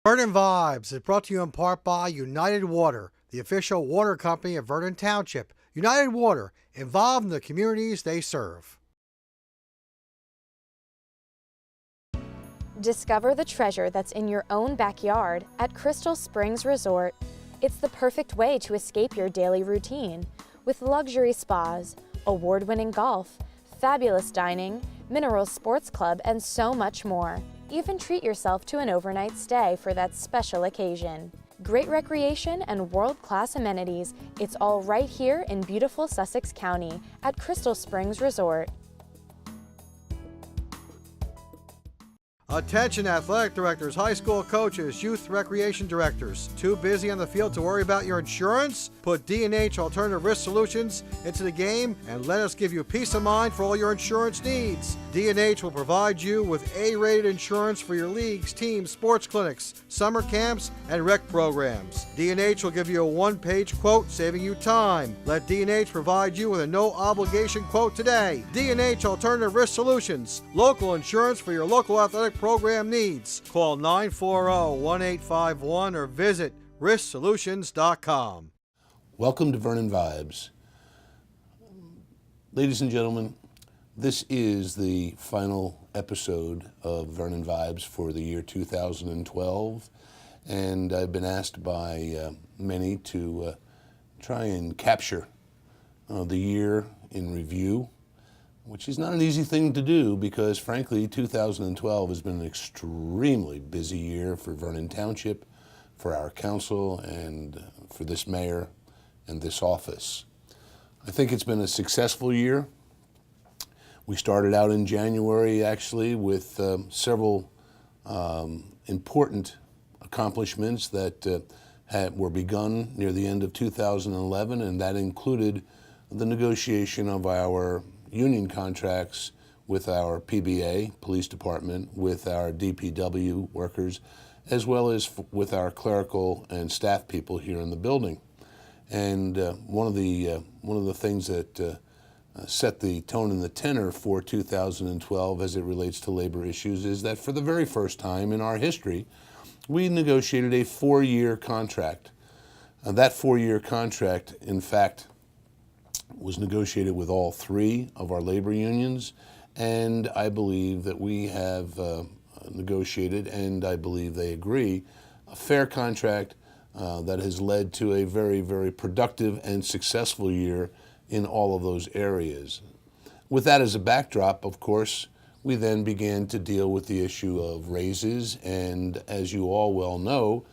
Vernon Vibes is brought to you in part by United Water, the official water company of Vernon Township. United Water, involved in the communities they serve. Discover the treasure that's in your own backyard at Crystal Springs Resort. It's the perfect way to escape your daily routine with luxury spas, award-winning golf, fabulous dining, mineral sports club, and so much more. Even treat yourself to an overnight stay for that special occasion. Great recreation and world-class amenities. It's all right here in beautiful Sussex County at Crystal Springs Resort. Attention athletic directors, high school coaches, youth recreation directors. Too busy on the field to worry about your insurance? Put D&H Alternative Risk Solutions into the game and let us give you peace of mind for all your insurance needs. D&H will provide you with A-rated insurance for your leagues, teams, sports clinics, summer camps, and rec programs. D&H will give you a one-page quote, saving you time. Let D&H provide you with a no-obligation quote today. D&H Alternative Risk Solutions, local insurance for your local athletic program needs. Call 940-1851 or visit risksolutions.com. Welcome to Vernon Vibes. Ladies and gentlemen, this is the final episode of Vernon Vibes for the year 2012, and I've been asked by many to try and capture the year in review, which is not an easy thing to do because, frankly, 2012 has been an extremely busy year for Vernon Township, for our council, and for this mayor and this office. I think it's been a successful year. We started out in January, actually, with several important accomplishments that were begun near the end of 2011, and that included the negotiation of our union contracts with our PBA, Police Department, with our DPW workers, as well as with our clerical and staff people here in the building. And one of the things that set the tone and the tenor for 2012 as it relates to labor issues is that for the very first time in our history, we negotiated a 4-year contract. That 4-year contract, in fact, was negotiated with all 3 of our labor unions, and I believe that we have negotiated, and I believe they agree, a fair contract that has led to a very, very productive and successful year in all of those areas. With that as a backdrop, of course, we then began to deal with the issue of raises, and as you all well know,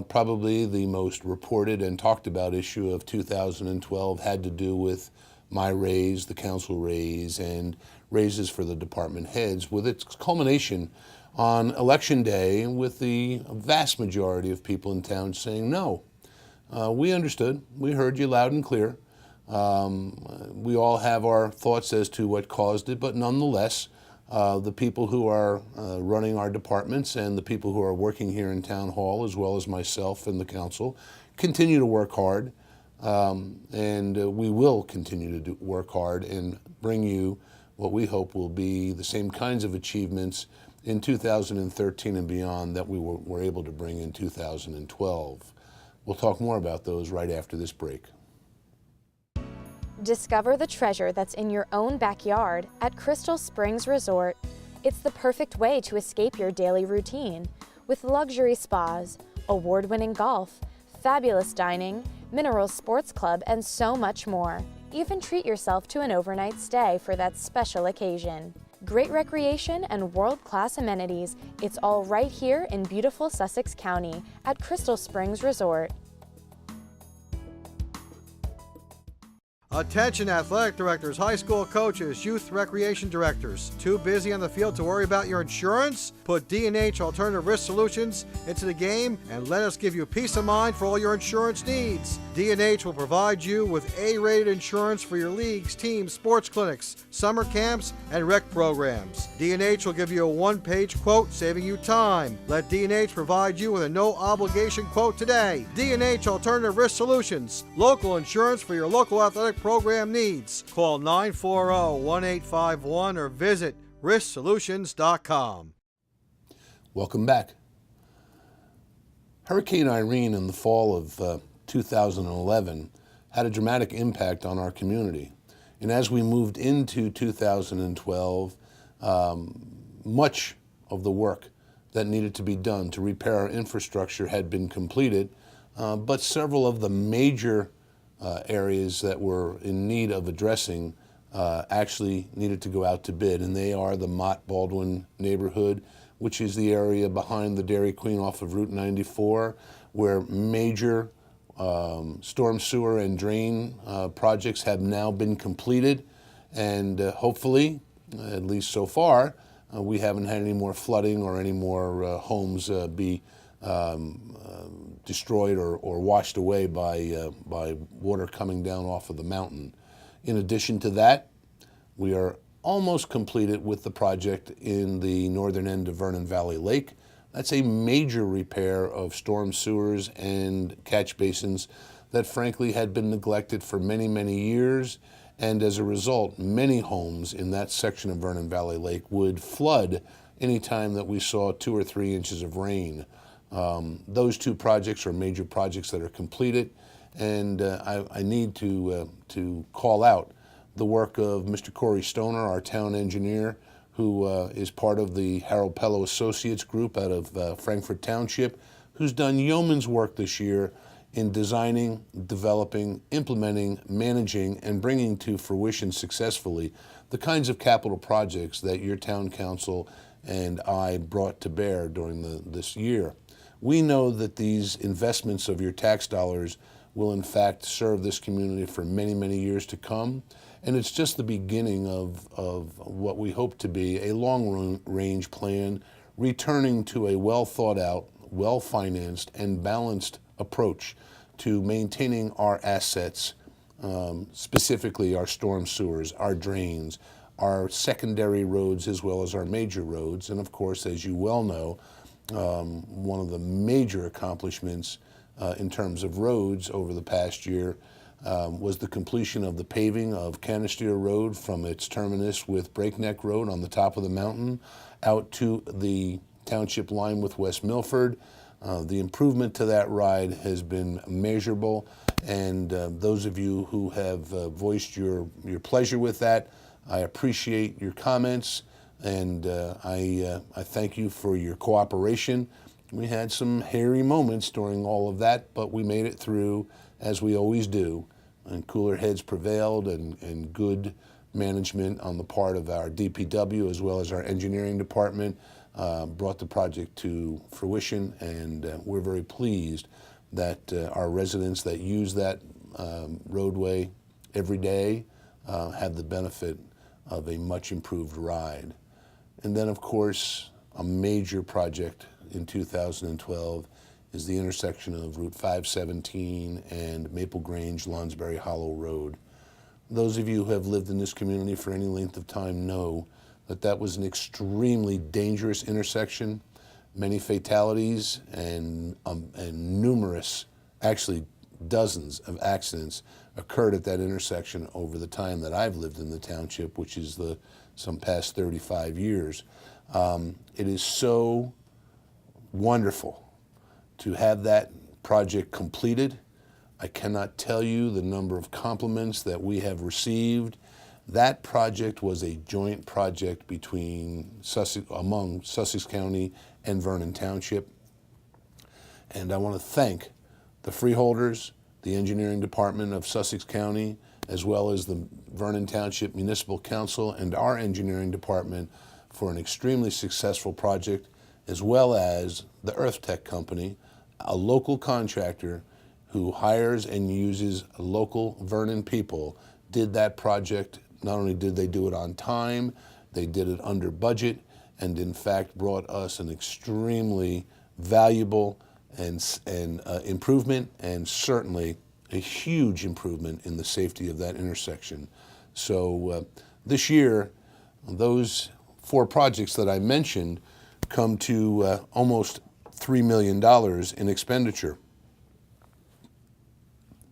probably the most reported and talked about issue of 2012 had to do with my raise, the council raise, and raises for the department heads, with its culmination on Election Day with the vast majority of people in town saying no. We understood. We heard you loud and clear. We all have our thoughts as to what caused it, but nonetheless, the people who are running our departments and the people who are working here in Town Hall, as well as myself and the council, continue to work hard, and we will continue to work hard and bring you what we hope will be the same kinds of achievements in 2013 and beyond that we were able to bring in 2012. We'll talk more about those right after this break. Discover the treasure that's in your own backyard at Crystal Springs Resort. It's the perfect way to escape your daily routine with luxury spas, award-winning golf, fabulous dining, mineral sports club, and so much more. Even treat yourself to an overnight stay for that special occasion. Great recreation and world-class amenities. It's all right here in beautiful Sussex County at Crystal Springs Resort. Attention athletic directors, high school coaches, youth recreation directors. Too busy on the field to worry about your insurance? Put D&H Alternative Risk Solutions into the game and let us give you peace of mind for all your insurance needs. D&H will provide you with A-rated insurance for your leagues, teams, sports clinics, summer camps, and rec programs. D&H will give you a one-page quote, saving you time. Let D&H provide you with a no-obligation quote today. D&H Alternative Risk Solutions, local insurance for your local athletic program needs. Call 940-1851 or visit risksolutions.com. Welcome back. Hurricane Irene in the fall of 2011 had a dramatic impact on our community. And as we moved into 2012, much of the work that needed to be done to repair our infrastructure had been completed, but several of the major areas that were in need of addressing actually needed to go out to bid, and they are the Mott Baldwin neighborhood, which is the area behind the Dairy Queen off of Route 94, where major storm sewer and drain projects have now been completed, and hopefully, at least so far, we haven't had any more flooding or any more homes be destroyed or washed away by water coming down off of the mountain. In addition to that, we are almost completed with the project in the northern end of Vernon Valley Lake. That's a major repair of storm sewers and catch basins that frankly had been neglected for many, many years. And as a result, many homes in that section of Vernon Valley Lake would flood anytime that we saw 2 or 3 inches of rain. Those two projects are major projects that are completed, and I need to call out the work of Mr. Corey Stoner, our town engineer, who is part of the Harold Pello Associates group out of Frankfort Township, who's done yeoman's work this year in designing, developing, implementing, managing, and bringing to fruition successfully the kinds of capital projects that your town council and I brought to bear during this year. We know that these investments of your tax dollars will in fact serve this community for many, many years to come. And it's just the beginning of what we hope to be a long-range plan, returning to a well-thought-out, well-financed, and balanced approach to maintaining our assets, specifically our storm sewers, our drains, our secondary roads, as well as our major roads. And of course, as you well know, one of the major accomplishments in terms of roads over the past year was the completion of the paving of Canister Road from its terminus with Breakneck Road on the top of the mountain out to the township line with West Milford. The improvement to that ride has been measurable, and those of you who have voiced your pleasure with that, I appreciate your comments, and I thank you for your cooperation. We had some hairy moments during all of that, but we made it through, as we always do, and cooler heads prevailed, and good management on the part of our DPW as well as our engineering department brought the project to fruition, and we're very pleased that our residents that use that roadway every day have the benefit of a much improved ride. And then, of course, a major project in 2012 is the intersection of Route 517 and Maple Grange Lonsberry Hollow Road. Those of you who have lived in this community for any length of time know that that was an extremely dangerous intersection. Many fatalities and numerous, actually dozens of accidents occurred at that intersection over the time that I've lived in the township, which is some past 35 years. It is so wonderful to have that project completed. I cannot tell you the number of compliments that we have received. That project was a joint project among Sussex County and Vernon Township. And I want to thank the freeholders, the engineering department of Sussex County, as well as the Vernon Township Municipal Council and our engineering department for an extremely successful project, as well as the Earth Tech Company, a local contractor who hires and uses local Vernon people, did that project. Not only did they do it on time, they did it under budget, and in fact brought us an extremely valuable and improvement, and certainly a huge improvement in the safety of that intersection. So this year, those 4 projects that I mentioned come to almost $3 million in expenditure.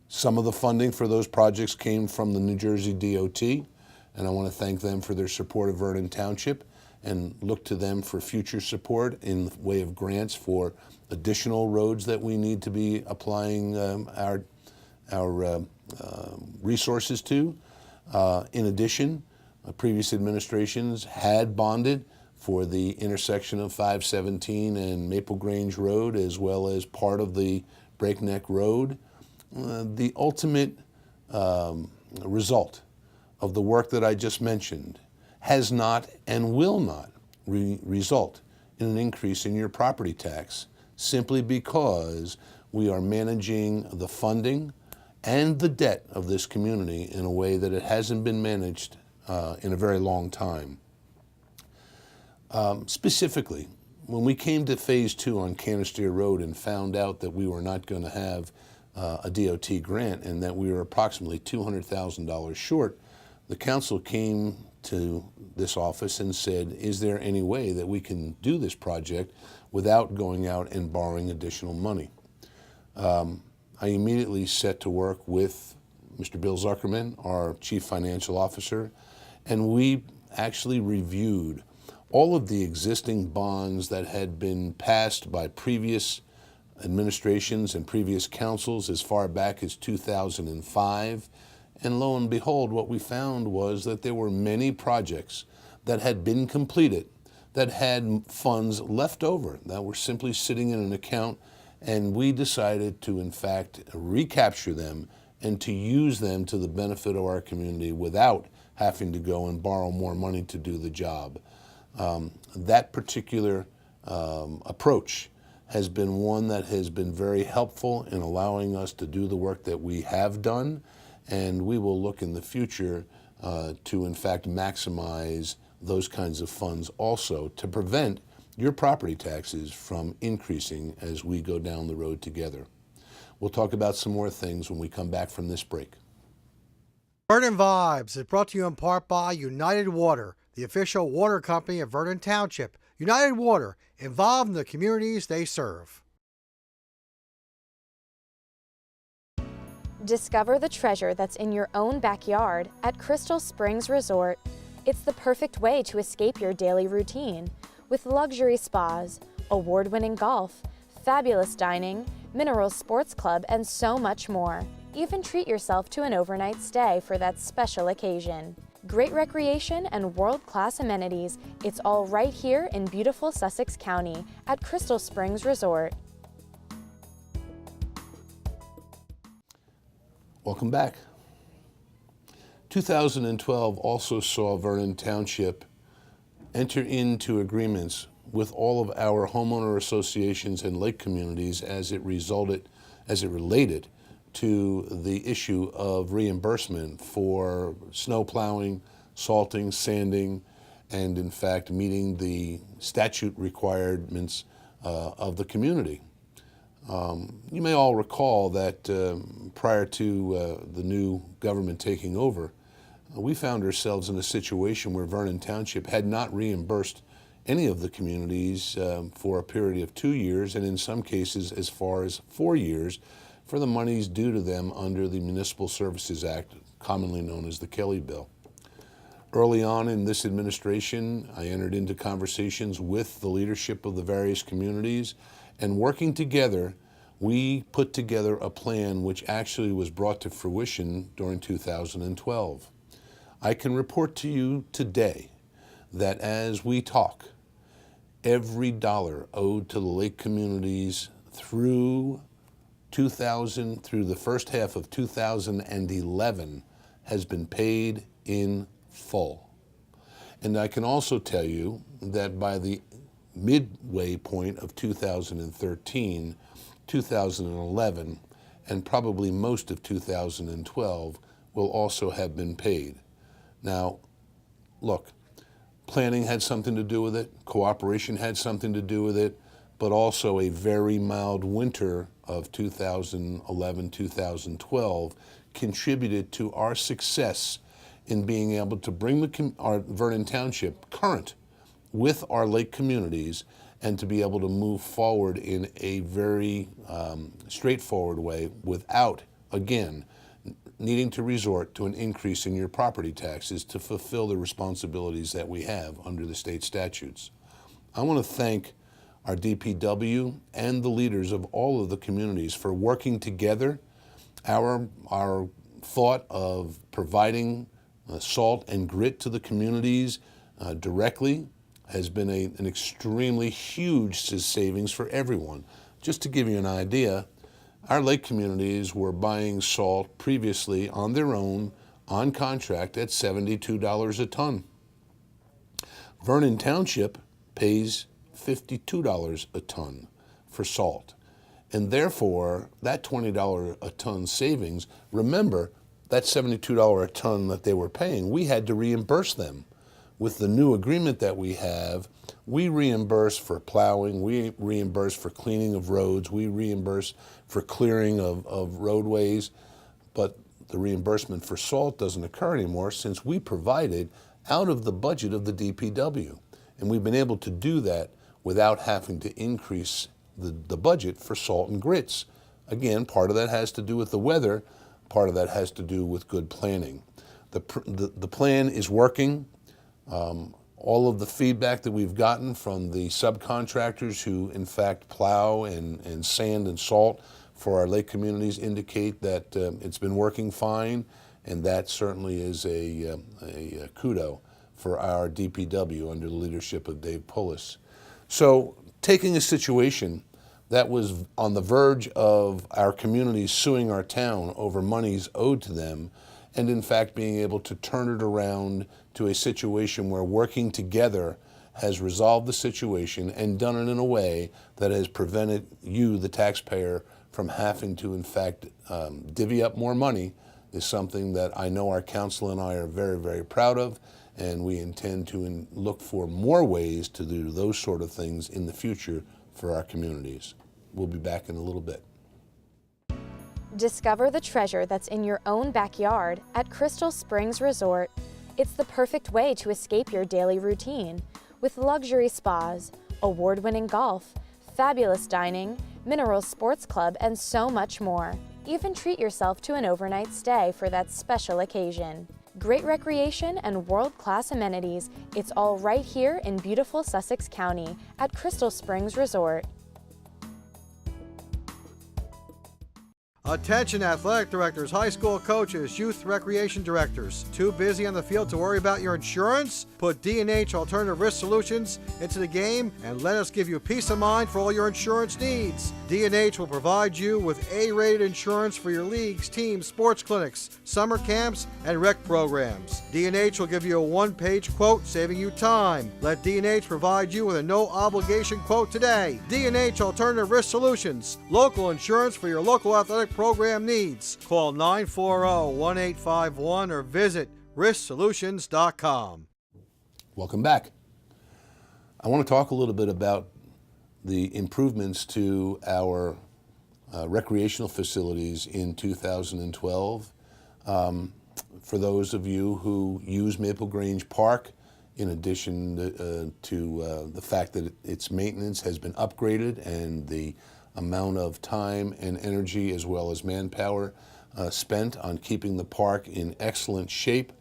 Some of the funding for those projects came from the New Jersey DOT, and I want to thank them for their support of Vernon Township. and look to them for future support in the way of grants for additional roads that we need to be applying our resources to. In addition, previous administrations had bonded for the intersection of 517 and Maple Grange Road, as well as part of the Breakneck Road. The ultimate result of the work that I just mentioned has not and will not result in an increase in your property tax, simply because we are managing the funding and the debt of this community in a way that it hasn't been managed in a very long time. Specifically, when we came to Phase 2 on Canister Road and found out that we were not going to have a DOT grant and that we were approximately $200,000 short, the council came to this office and said, is there any way that we can do this project without going out and borrowing additional money? I immediately set to work with Mr. Bill Zuckerman, our Chief Financial Officer, and we actually reviewed all of the existing bonds that had been passed by previous administrations and previous councils as far back as 2005. And lo and behold, what we found was that there were many projects that had been completed that had funds left over that were simply sitting in an account, and we decided to, in fact, recapture them and to use them to the benefit of our community without having to go and borrow more money to do the job. That particular approach has been one that has been very helpful in allowing us to do the work that we have done, and we will look in the future to, in fact, maximize those kinds of funds also to prevent your property taxes from increasing as we go down the road together. We'll talk about some more things when we come back from this break. Vernon Vibes is brought to you in part by United Water, the official water company of Vernon Township. United Water, involved in the communities they serve. Discover the treasure that's in your own backyard at Crystal Springs Resort. It's the perfect way to escape your daily routine with luxury spas, award-winning golf, fabulous dining, mineral sports club, and so much more. Even treat yourself to an overnight stay for that special occasion. Great recreation and world-class amenities. It's all right here in beautiful Sussex County at Crystal Springs Resort. Welcome back. 2012 also saw Vernon Township enter into agreements with all of our homeowner associations and lake communities as it related to the issue of reimbursement for snow plowing, salting, sanding, and in fact meeting the statute requirements of the community. You may all recall that prior to the new government taking over, we found ourselves in a situation where Vernon Township had not reimbursed any of the communities for a period of 2 years, and in some cases as far as 4 years, for the monies due to them under the Municipal Services Act, commonly known as the Kelly Bill. Early on in this administration, I entered into conversations with the leadership of the various communities, and working together, we put together a plan which actually was brought to fruition during 2012. I can report to you today that as we talk, every dollar owed to the lake communities through the first half of 2011 has been paid in full. And I can also tell you that by the midway point of 2013, 2011, and probably most of 2012 will also have been paid. Now, look, planning had something to do with it, cooperation had something to do with it, but also a very mild winter of 2011, 2012 contributed to our success in being able to bring our Vernon Township current with our lake communities and to be able to move forward in a very straightforward way without, again, needing to resort to an increase in your property taxes to fulfill the responsibilities that we have under the state statutes. I want to thank our DPW and the leaders of all of the communities for working together. Our thought of providing salt and grit to the communities directly has been an extremely huge savings for everyone. Just to give you an idea, our lake communities were buying salt previously on their own, on contract, at $72 a ton. Vernon Township pays $52 a ton for salt. And therefore, that $20 a ton savings, remember, that $72 a ton that they were paying, we had to reimburse them. With the new agreement that we have, we reimburse for plowing, we reimburse for cleaning of roads, we reimburse for clearing of roadways, but the reimbursement for salt doesn't occur anymore since we provided out of the budget of the DPW. And we've been able to do that without having to increase the budget for salt and grits. Again, part of that has to do with the weather, part of that has to do with good planning. The plan is working. All of the feedback that we've gotten from the subcontractors who in fact plow and sand and salt for our lake communities indicate that it's been working fine, and that certainly is a kudo for our DPW under the leadership of Dave Pullis. So taking a situation that was on the verge of our communities suing our town over monies owed to them, and in fact being able to turn it around to a situation where working together has resolved the situation and done it in a way that has prevented you, the taxpayer, from having to in fact divvy up more money, is something that I know our council and I are very, very proud of, and we intend to look for more ways to do those sort of things in the future for our communities. We'll be back in a little bit. Discover the treasure that's in your own backyard at Crystal Springs Resort. It's the perfect way to escape your daily routine with luxury spas, award-winning golf, fabulous dining, mineral sports club, and so much more. Even treat yourself to an overnight stay for that special occasion. Great recreation and world-class amenities. It's all right here in beautiful Sussex County at Crystal Springs Resort. Attention athletic directors, high school coaches, youth recreation directors. Too busy on the field to worry about your insurance? Put D&H Alternative Risk Solutions into the game and let us give you peace of mind for all your insurance needs. D&H will provide you with A-rated insurance for your leagues, teams, sports clinics, summer camps, and rec programs. D&H will give you a one-page quote, saving you time. Let D&H provide you with a no-obligation quote today. D&H Alternative Risk Solutions, local insurance for your local athletic program needs. Call 940-1851 or visit risksolutions.com. Welcome back. I want to talk a little bit about the improvements to our recreational facilities in 2012. For those of you who use Maple Grange Park, in addition to the fact that its maintenance has been upgraded and the amount of time and energy as well as manpower spent on keeping the park in excellent shape,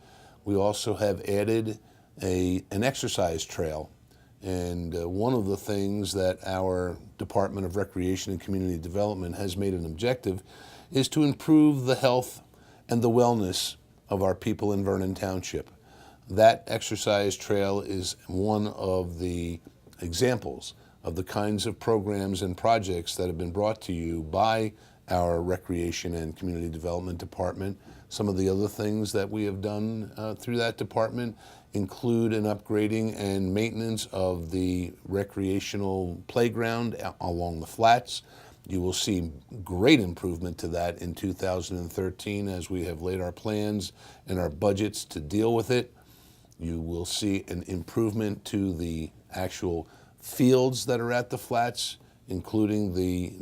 we also have added an exercise trail. And one of the things that our Department of Recreation and Community Development has made an objective is to improve the health and the wellness of our people in Vernon Township. That exercise trail is one of the examples of the kinds of programs and projects that have been brought to you by our Recreation and Community Development Department. Some of the other things that we have done through that department include an upgrading and maintenance of the recreational playground along the flats. You will see great improvement to that in 2013 as we have laid our plans and our budgets to deal with it. You will see an improvement to the actual fields that are at the flats, including the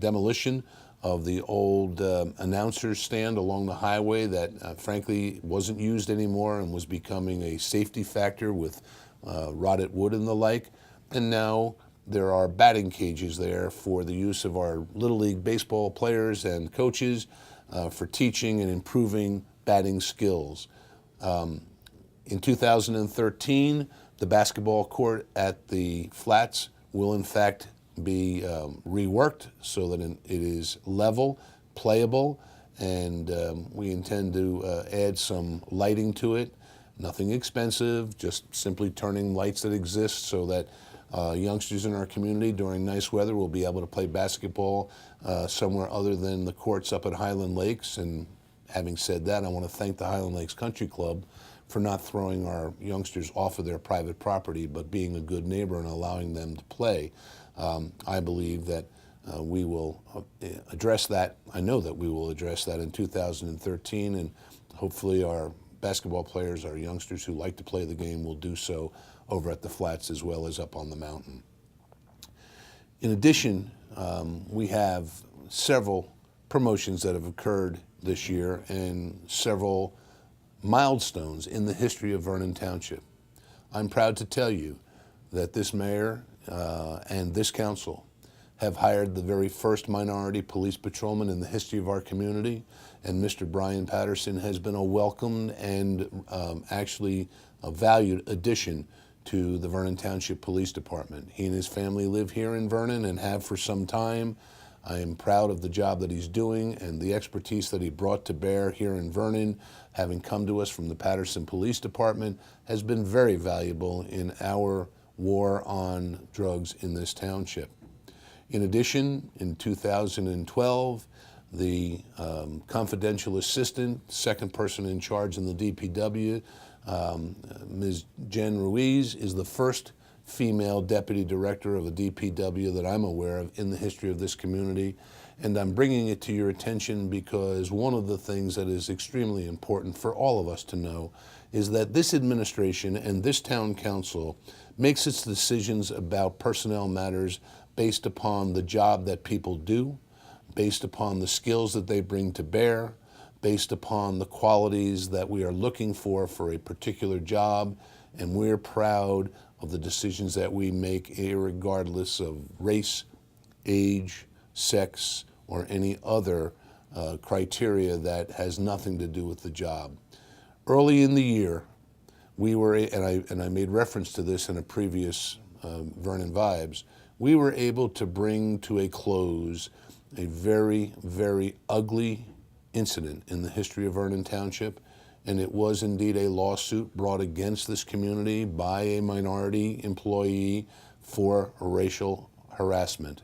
demolition of the old announcer's stand along the highway that frankly wasn't used anymore and was becoming a safety factor with rotted wood and the like. And now there are batting cages there for the use of our Little League baseball players and coaches, for teaching and improving batting skills. In 2013, the basketball court at the Flats will in fact be reworked so that it is level, playable, and we intend to add some lighting to it. Nothing expensive, just simply turning lights that exist so that youngsters in our community during nice weather will be able to play basketball somewhere other than the courts up at Highland Lakes. And having said that, I want to thank the Highland Lakes Country Club for not throwing our youngsters off of their private property, but being a good neighbor and allowing them to play. I believe that we will address that. I know that we will address that in 2013, and hopefully our basketball players, our youngsters who like to play the game, will do so over at the Flats as well as up on the mountain. In addition, we have several promotions that have occurred this year and several milestones in the history of Vernon Township. I'm proud to tell you that this mayor and this council have hired the very first minority police patrolman in the history of our community, and Mr. Brian Patterson has been a welcomed and actually a valued addition to the Vernon Township Police Department. He and his family live here in Vernon and have for some time. I am proud of the job that he's doing and the expertise that he brought to bear here in Vernon, having come to us from the Patterson Police Department, has been very valuable in our war on drugs in this township. In addition, in 2012, the confidential assistant, second person in charge in the DPW, Ms. Jen Ruiz, is the first female deputy director of a DPW that I'm aware of in the history of this community. And I'm bringing it to your attention because one of the things that is extremely important for all of us to know is that this administration and this town council makes its decisions about personnel matters based upon the job that people do, based upon the skills that they bring to bear, based upon the qualities that we are looking for a particular job, and we're proud of the decisions that we make, regardless of race, age, sex, or any other criteria that has nothing to do with the job. Early in the year, we were, and I made reference to this in a previous Vernon Vibes, we were able to bring to a close a very, very ugly incident in the history of Vernon Township, and it was indeed a lawsuit brought against this community by a minority employee for racial harassment.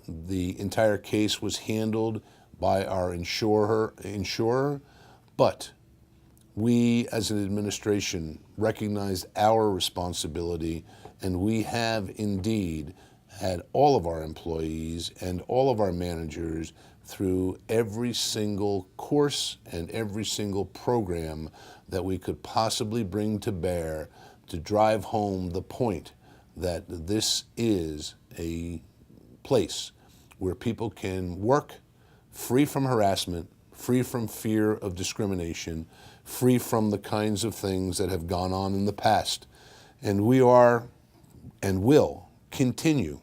The entire case was handled by our insurer, but we as an administration recognized our responsibility, and we have indeed had all of our employees and all of our managers through every single course and every single program that we could possibly bring to bear to drive home the point that this is a place where people can work free from harassment, free from fear of discrimination, free from the kinds of things that have gone on in the past. And we are and will continue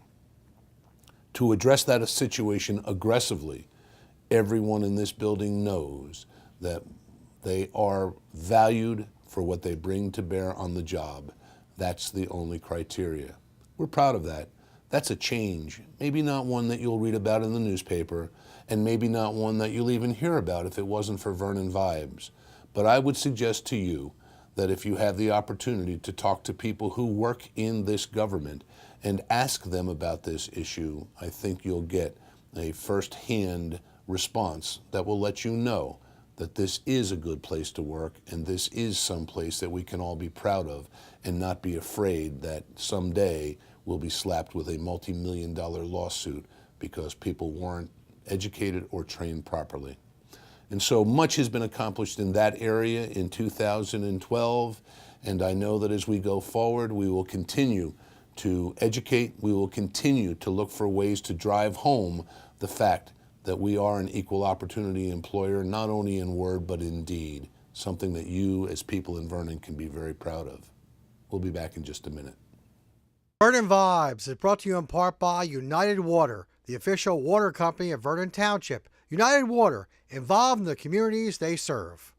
to address that situation aggressively. Everyone in this building knows that they are valued for what they bring to bear on the job. That's the only criteria. We're proud of that. That's a change. Maybe not one that you'll read about in the newspaper, and maybe not one that you'll even hear about if it wasn't for Vernon Vibes. But I would suggest to you that if you have the opportunity to talk to people who work in this government and ask them about this issue, I think you'll get a first-hand response that will let you know that this is a good place to work and this is some place that we can all be proud of and not be afraid that someday we'll be slapped with a multi-million-dollar lawsuit because people weren't educated or trained properly. And so much has been accomplished in that area in 2012, and I know that as we go forward, we will continue to educate, we will continue to look for ways to drive home the fact that we are an equal opportunity employer, not only in word, but in deed, something that you as people in Vernon can be very proud of. We'll be back in just a minute. Vernon Vibes is brought to you in part by United Water, the official water company of Vernon Township. United Water, involved in the communities they serve.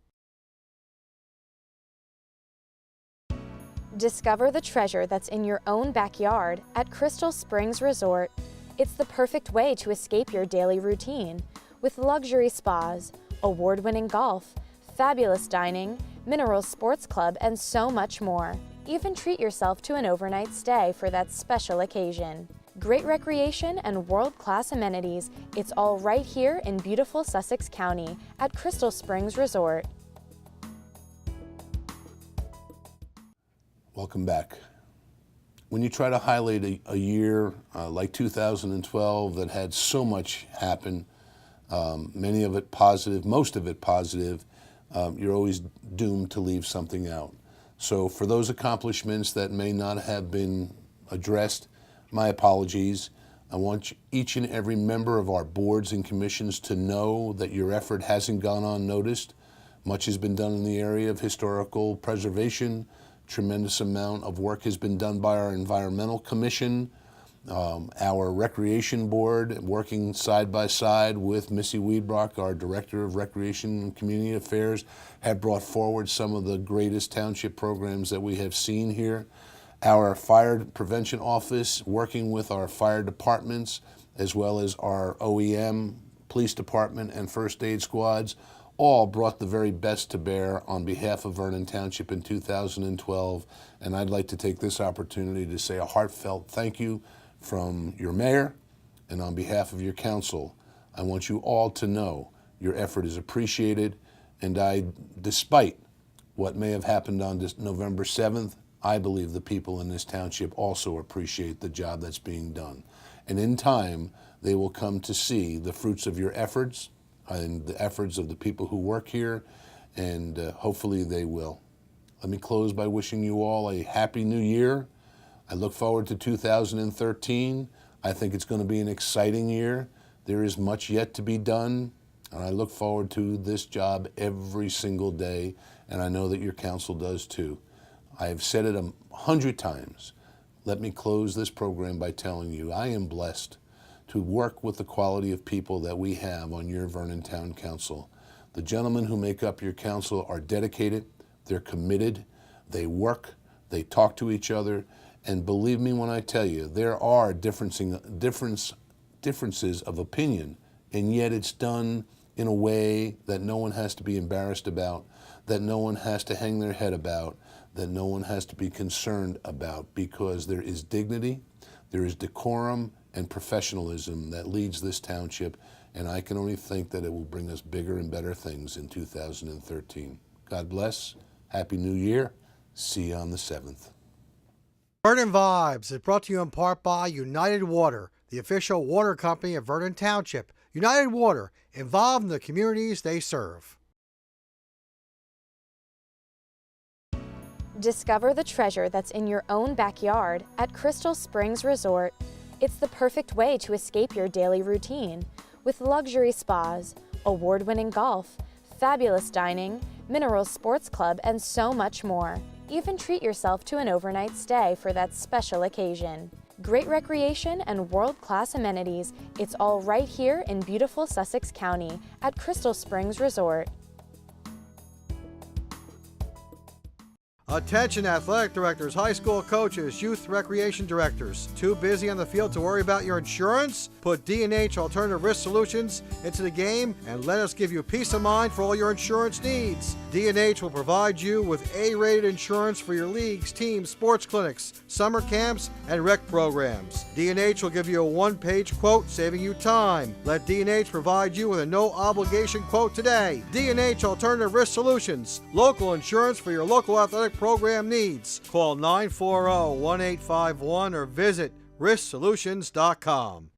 Discover the treasure that's in your own backyard at Crystal Springs Resort. It's the perfect way to escape your daily routine with luxury spas, award-winning golf, fabulous dining, mineral sports club, and so much more. Even treat yourself to an overnight stay for that special occasion. Great recreation and world-class amenities. It's all right here in beautiful Sussex County at Crystal Springs Resort. Welcome back. When you try to highlight a year like 2012 that had so much happen, many of it positive, most of it positive, you're always doomed to leave something out. So for those accomplishments that may not have been addressed, my apologies. I want each and every member of our boards and commissions to know that your effort hasn't gone unnoticed. Much has been done in the area of historical preservation. Tremendous amount of work has been done by our Environmental Commission, our Recreation Board, working side by side with Missy Weedbrock, our Director of Recreation and Community Affairs, have brought forward some of the greatest township programs that we have seen here. Our Fire Prevention Office, working with our fire departments, as well as our OEM, Police Department, and First Aid Squads, all brought the very best to bear on behalf of Vernon Township in 2012, and I'd like to take this opportunity to say a heartfelt thank you from your mayor, and on behalf of your council. I want you all to know your effort is appreciated, and despite what may have happened on this November 7th, I believe the people in this township also appreciate the job that's being done. And in time, they will come to see the fruits of your efforts and the efforts of the people who work here, and hopefully they will. Let me close by wishing you all a happy new year. I look forward to 2013. I think it's going to be an exciting year. There is much yet to be done, and I look forward to this job every single day, and I know that your council does too. I have said it 100 times. Let me close this program by telling you I am blessed to work with the quality of people that we have on your Vernon Town Council. The gentlemen who make up your council are dedicated, they're committed, they work, they talk to each other, and believe me when I tell you, there are differences of opinion, and yet it's done in a way that no one has to be embarrassed about, that no one has to hang their head about, that no one has to be concerned about, because there is dignity, there is decorum and professionalism that leads this township, and I can only think that it will bring us bigger and better things in 2013. God bless. Happy New Year. See you on the 7th. Vernon Vibes is brought to you in part by United Water, the official water company of Vernon Township. United Water, involved in the communities they serve. Discover the treasure that's in your own backyard at Crystal Springs Resort. It's the perfect way to escape your daily routine with luxury spas, award-winning golf, fabulous dining, mineral sports club, and so much more. Even treat yourself to an overnight stay for that special occasion. Great recreation and world-class amenities. It's all right here in beautiful Sussex County at Crystal Springs Resort. Attention athletic directors, high school coaches, youth recreation directors. Too busy on the field to worry about your insurance? Put D&H Alternative Risk Solutions into the game and let us give you peace of mind for all your insurance needs. D&H will provide you with A-rated insurance for your leagues, teams, sports clinics, summer camps, and rec programs. D&H will give you a one-page quote, saving you time. Let D&H provide you with a no-obligation quote today. D&H Alternative Risk Solutions, local insurance for your local athletic program needs. Call 940-1851 or visit risksolutions.com.